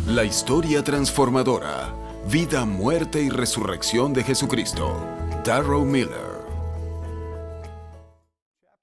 La historia transformadora, vida, muerte y resurrección de Jesucristo. Darrell Miller.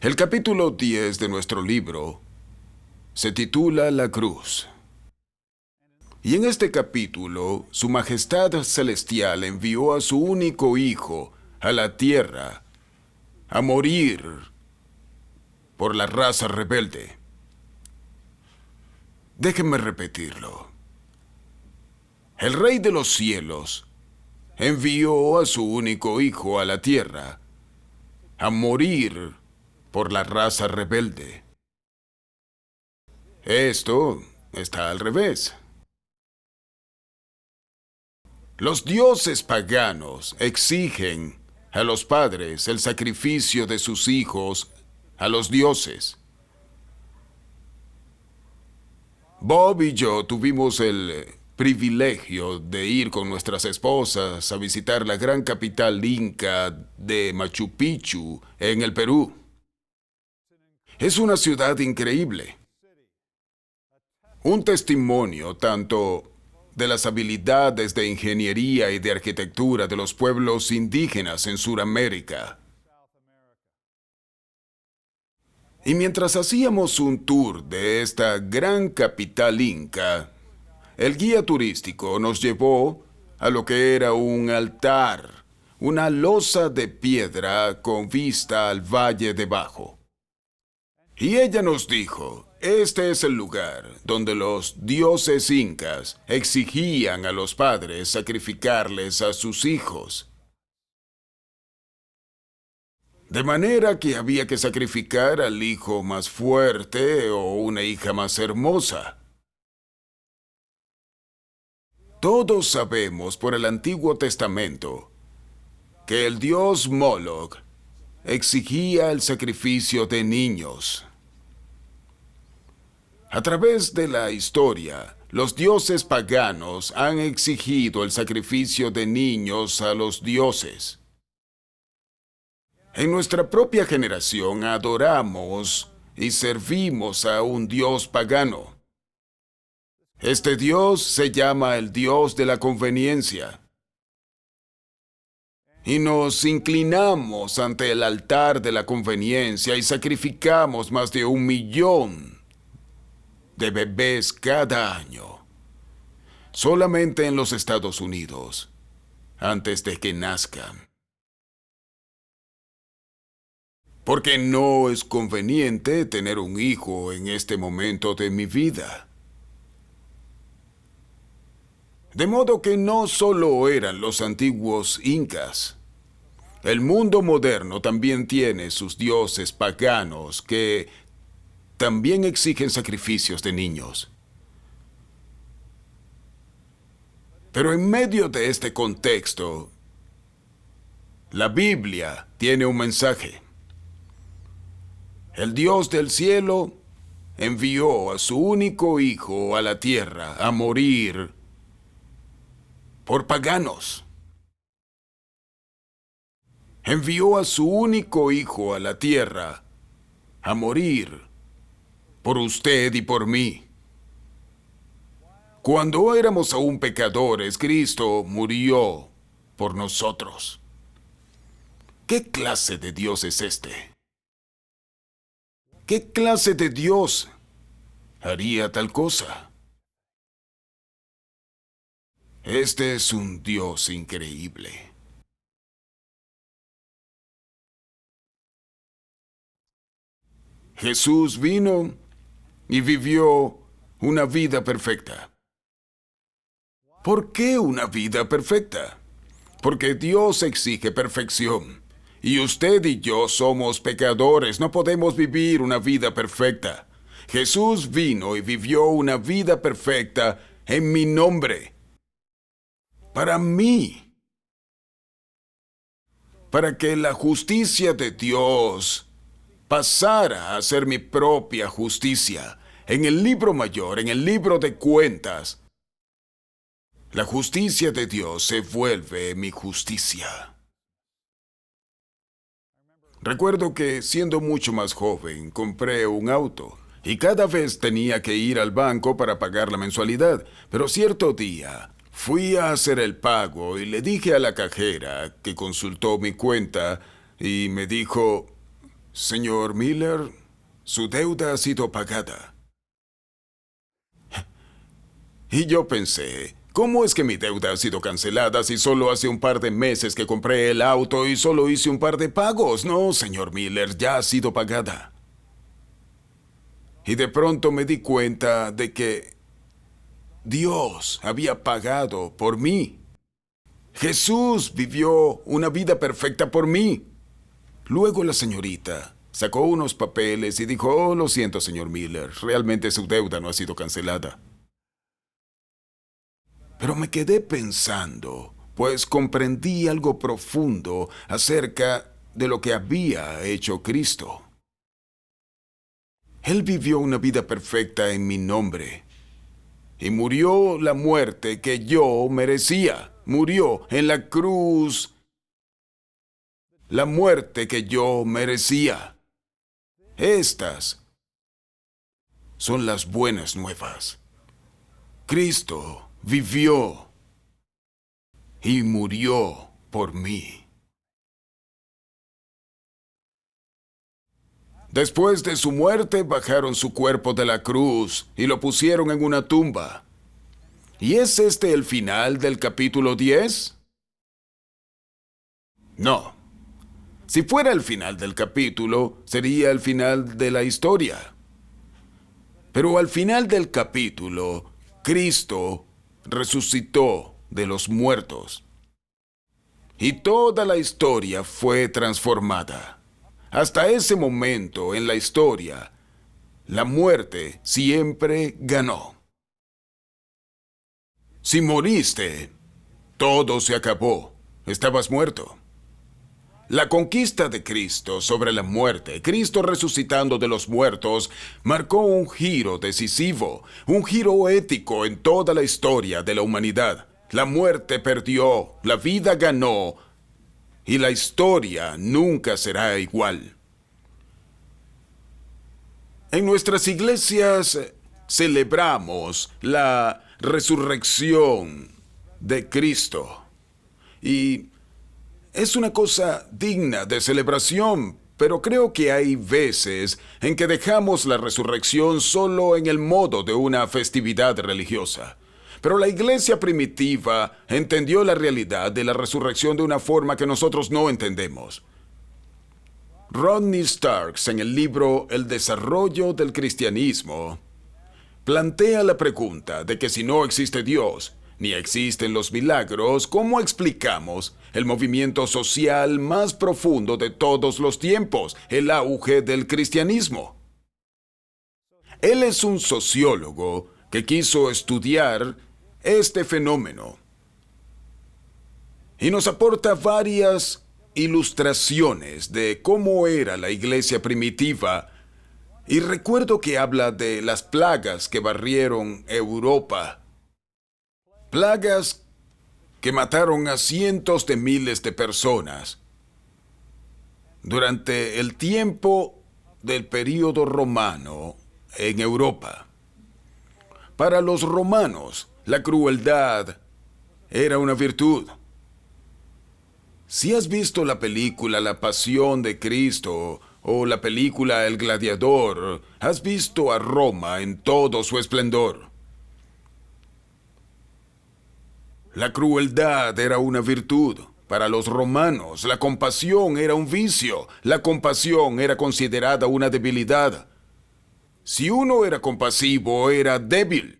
El capítulo 10 de nuestro libro se titula La Cruz. Y en este capítulo, Su Majestad Celestial envió a su único Hijo a la tierra a morir por la raza rebelde. Déjenme repetirlo. El Rey de los cielos envió a su único Hijo a la tierra a morir por la raza rebelde. Esto está al revés. Los dioses paganos exigen a los padres el sacrificio de sus hijos a los dioses. Bob y yo tuvimos el privilegio de ir con nuestras esposas a visitar la gran capital inca de Machu Picchu en el Perú. Es una ciudad increíble. Un testimonio tanto de las habilidades de ingeniería y de arquitectura de los pueblos indígenas en Sudamérica. Y mientras hacíamos un tour de esta gran capital inca, el guía turístico nos llevó a lo que era un altar, una losa de piedra con vista al valle debajo. Y ella nos dijo, este es el lugar donde los dioses incas exigían a los padres sacrificarles a sus hijos. De manera que había que sacrificar al hijo más fuerte o una hija más hermosa. Todos sabemos por el Antiguo Testamento que el dios Moloch exigía el sacrificio de niños. A través de la historia, los dioses paganos han exigido el sacrificio de niños a los dioses. En nuestra propia generación adoramos y servimos a un dios pagano. Este dios se llama el dios de la conveniencia. Y nos inclinamos ante el altar de la conveniencia y sacrificamos más de 1 millón de bebés cada año. Solamente en los Estados Unidos, antes de que nazcan. Porque no es conveniente tener un hijo en este momento de mi vida. De modo que no solo eran los antiguos incas. El mundo moderno también tiene sus dioses paganos que también exigen sacrificios de niños. Pero en medio de este contexto, la Biblia tiene un mensaje. El Dios del cielo envió a su único Hijo a la tierra a morir por paganos. Envió a su único Hijo a la tierra a morir por usted y por mí. Cuando éramos aún pecadores, Cristo murió por nosotros. ¿Qué clase de Dios es este? ¿Qué clase de Dios haría tal cosa? Este es un Dios increíble. Jesús vino y vivió una vida perfecta. ¿Por qué una vida perfecta? Porque Dios exige perfección. Y usted y yo somos pecadores, no podemos vivir una vida perfecta. Jesús vino y vivió una vida perfecta en mi nombre. Para mí. Para que la justicia de Dios pasara a ser mi propia justicia. En el libro mayor, en el libro de cuentas, la justicia de Dios se vuelve mi justicia. Recuerdo que, siendo mucho más joven, compré un auto y cada vez tenía que ir al banco para pagar la mensualidad. Pero cierto día fui a hacer el pago y le dije a la cajera que consultó mi cuenta y me dijo: «Señor Miller, su deuda ha sido pagada». Y yo pensé: ¿cómo es que mi deuda ha sido cancelada si solo hace un par de meses que compré el auto y solo hice un par de pagos? No, señor Miller, ya ha sido pagada. Y de pronto me di cuenta de que Dios había pagado por mí. Jesús vivió una vida perfecta por mí. Luego la señorita sacó unos papeles y dijo: «Oh, lo siento, señor Miller, realmente su deuda no ha sido cancelada». Pero me quedé pensando, pues comprendí algo profundo acerca de lo que había hecho Cristo. Él vivió una vida perfecta en mi nombre y murió la muerte que yo merecía. Murió en la cruz la muerte que yo merecía. Estas son las buenas nuevas. Cristo vivió y murió por mí. Después de su muerte, bajaron su cuerpo de la cruz y lo pusieron en una tumba. ¿Y es este el final del capítulo 10? No. Si fuera el final del capítulo, sería el final de la historia. Pero al final del capítulo, Cristo resucitó de los muertos. Y toda la historia fue transformada. Hasta ese momento en la historia, la muerte siempre ganó. Si moriste, todo se acabó. Estabas muerto. La conquista de Cristo sobre la muerte, Cristo resucitando de los muertos, marcó un giro decisivo, un giro ético en toda la historia de la humanidad. La muerte perdió, la vida ganó, y la historia nunca será igual. En nuestras iglesias celebramos la resurrección de Cristo, y es una cosa digna de celebración, pero creo que hay veces en que dejamos la resurrección solo en el modo de una festividad religiosa. Pero la iglesia primitiva entendió la realidad de la resurrección de una forma que nosotros no entendemos. Rodney Starks, en el libro El desarrollo del cristianismo, plantea la pregunta de que si no existe Dios, ni existen los milagros, ¿cómo explicamos el movimiento social más profundo de todos los tiempos, el auge del cristianismo? Él es un sociólogo que quiso estudiar este fenómeno y nos aporta varias ilustraciones de cómo era la iglesia primitiva. Y recuerdo que habla de las plagas que barrieron Europa. Plagas que mataron a cientos de miles de personas durante el tiempo del período romano en Europa. Para los romanos, la crueldad era una virtud. Si has visto la película La Pasión de Cristo o la película El Gladiador, has visto a Roma en todo su esplendor. La crueldad era una virtud. Para los romanos, la compasión era un vicio. La compasión era considerada una debilidad. Si uno era compasivo, era débil.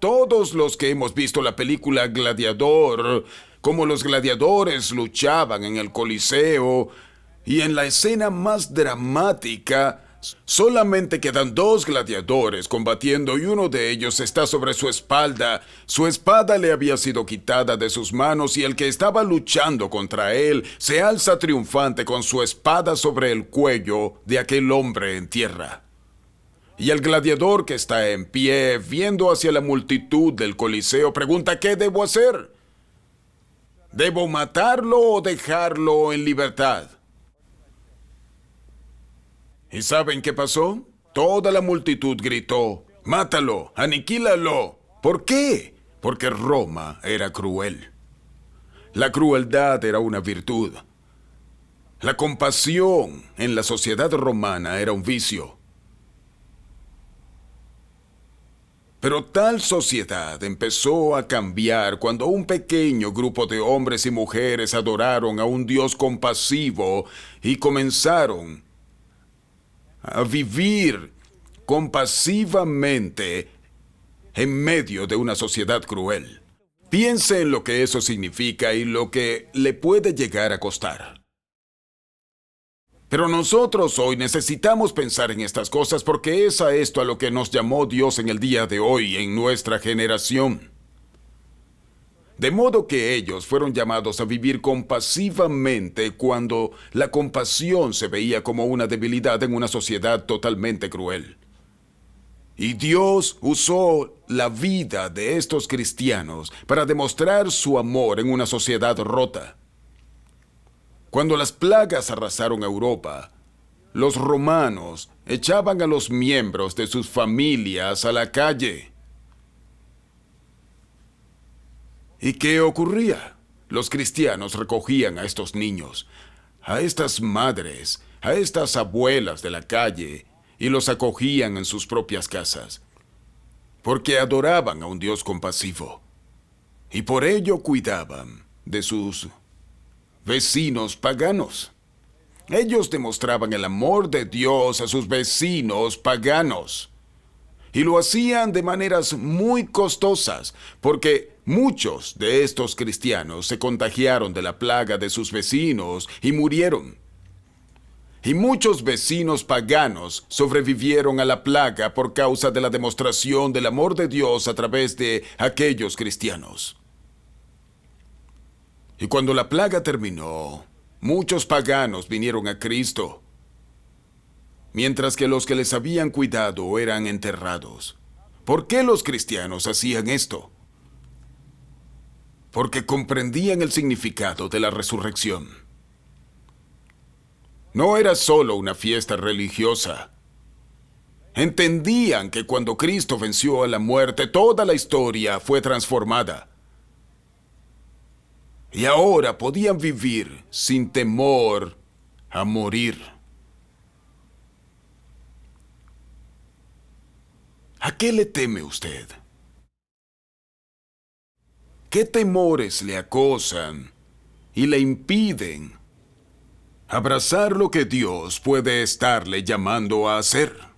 Todos los que hemos visto la película Gladiador, como los gladiadores luchaban en el Coliseo, y en la escena más dramática, solamente quedan dos gladiadores combatiendo y uno de ellos está sobre su espalda. Su espada le había sido quitada de sus manos y el que estaba luchando contra él se alza triunfante con su espada sobre el cuello de aquel hombre en tierra. Y el gladiador que está en pie, viendo hacia la multitud del Coliseo, pregunta: ¿qué debo hacer? ¿Debo matarlo o dejarlo en libertad? ¿Y saben qué pasó? Toda la multitud gritó, «¡Mátalo! ¡Aniquílalo!». ¿Por qué? Porque Roma era cruel. La crueldad era una virtud. La compasión en la sociedad romana era un vicio. Pero tal sociedad empezó a cambiar cuando un pequeño grupo de hombres y mujeres adoraron a un Dios compasivo y comenzaron a vivir compasivamente en medio de una sociedad cruel. Piense en lo que eso significa y lo que le puede llegar a costar. Pero nosotros hoy necesitamos pensar en estas cosas porque es a esto a lo que nos llamó Dios en el día de hoy, en nuestra generación. De modo que ellos fueron llamados a vivir compasivamente cuando la compasión se veía como una debilidad en una sociedad totalmente cruel. Y Dios usó la vida de estos cristianos para demostrar su amor en una sociedad rota. Cuando las plagas arrasaron Europa, los romanos echaban a los miembros de sus familias a la calle. ¿Y qué ocurría? Los cristianos recogían a estos niños, a estas madres, a estas abuelas de la calle, y los acogían en sus propias casas, porque adoraban a un Dios compasivo, y por ello cuidaban de sus vecinos paganos. Ellos demostraban el amor de Dios a sus vecinos paganos. Y lo hacían de maneras muy costosas, porque muchos de estos cristianos se contagiaron de la plaga de sus vecinos y murieron. Y muchos vecinos paganos sobrevivieron a la plaga por causa de la demostración del amor de Dios a través de aquellos cristianos. Y cuando la plaga terminó, muchos paganos vinieron a Cristo, mientras que los que les habían cuidado eran enterrados. ¿Por qué los cristianos hacían esto? Porque comprendían el significado de la resurrección. No era solo una fiesta religiosa. Entendían que cuando Cristo venció a la muerte, toda la historia fue transformada. Y ahora podían vivir sin temor a morir. ¿A qué le teme usted? ¿Qué temores le acosan y le impiden abrazar lo que Dios puede estarle llamando a hacer?